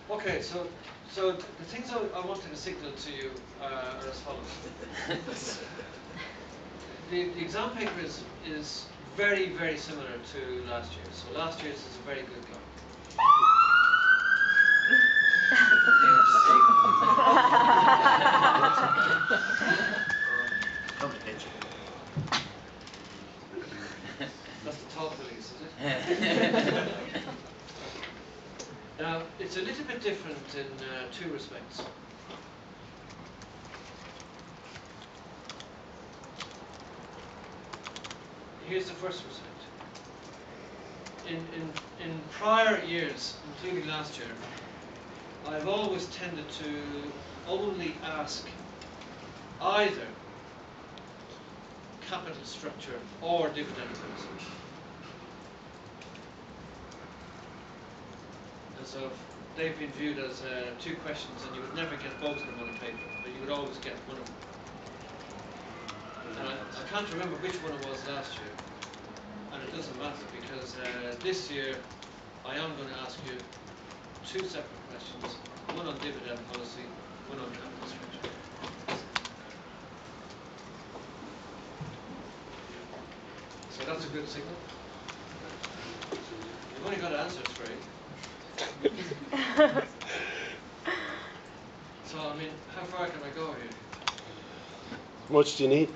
Okay, so the things I wanted to signal to you are as follows. The exam paper is very, very similar to last year's. So last year's is a very good go. Come to pitch. That's the talk release, is it? Now, it's a little bit different in two respects. Here's the first respect. In prior years, including last year, I've always tended to only ask either capital structure or dividend policy. And so they've been viewed as two questions, and you would never get both of them on a paper, but you would always get one of them. And I can't remember which one it was last year, and it doesn't matter because this year I am going to ask you two separate questions, one on dividend policy, one on capital structure. So that's a good signal. You've only got to answer three. So, I mean, how far can I go here? How much do you need?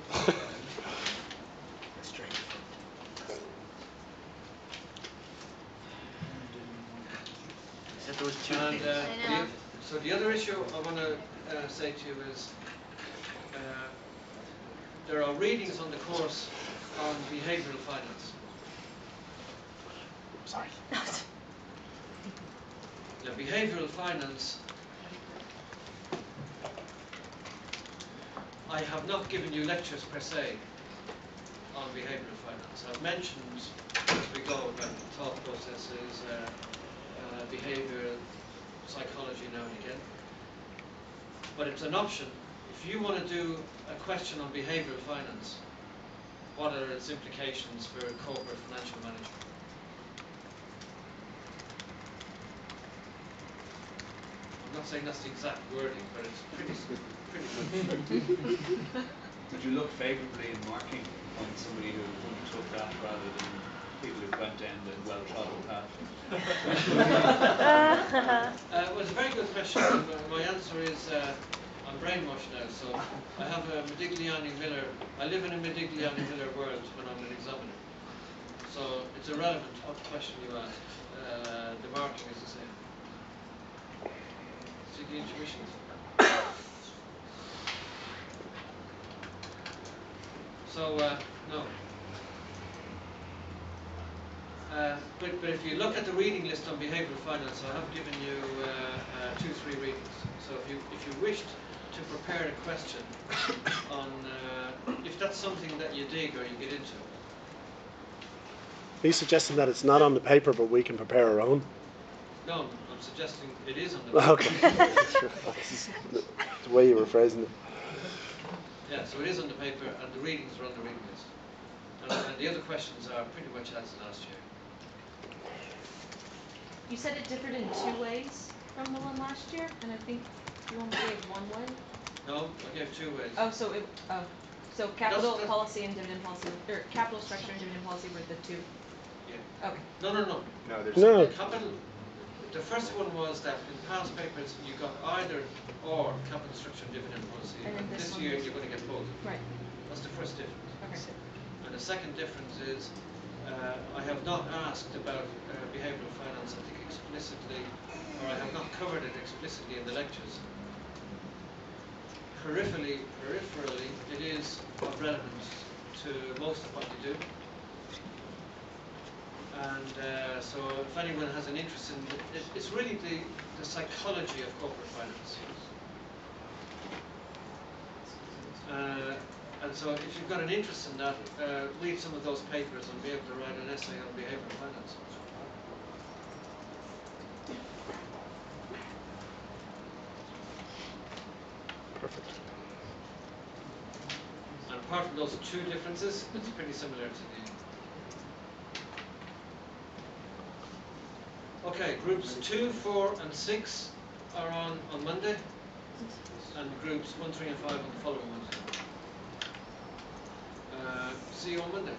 Except those two And things. so the other issue I want to say to you is there are readings on the course on behavioural finance. Sorry. Now, behavioural finance, I have not given you lectures per se on behavioural finance. I've mentioned as we go about thought processes, behaviour, psychology now and again. But it's an option. If you want to do a question on behavioural finance, what are its implications for corporate financial management? I'm not saying that's the exact wording, but it's pretty good. Would you look favourably in marking on somebody who undertook that rather than people who went down the well-trodden path? Well, it's a very good question. My answer is I'm brainwashed now, so I have a Modigliani-Miller. I live in a Modigliani-Miller world when I'm an examiner. So it's irrelevant what question you ask. The marking is the same. Sticky intuitions. So no. But if you look at the reading list on behavioural finance, I have given you 2-3 readings. So if you wished to prepare a question on if that's something that you dig or you get into. Are you suggesting that it's not on the paper, but we can prepare our own? No, I'm suggesting it is on the paper. Okay. That's the way you were phrasing it. Yeah, so it is on the paper, and the readings are on the reading list. And the other questions are pretty much as last year. You said it differed in 2 ways from the one last year, and I think you only gave 1 way. No, I gave 2 ways. Oh, so capital policy and dividend policy, or capital structure and dividend policy were the 2. Yeah. Okay. No. No, there's No. Capital. The first one was that in past papers you got either or capital structure and dividend policy, And and then this this year one was- you're going to get both. Right. That's the first difference. Okay. And the second difference is I have not asked about behavioural finance, I think explicitly, or I have not covered it explicitly in the lectures. Peripherally, it is of relevance to most of what you do. And so if anyone has an interest in it, it's really the psychology of corporate finance. And so if you've got an interest in that, read some of those papers and be able to write an essay on behavioural finance. Perfect. And apart from those 2 differences, it's pretty similar to the... Okay, groups 2, 4 and 6 are on Monday, and groups 1, 3 and 5 on the following Wednesday. See you on Monday.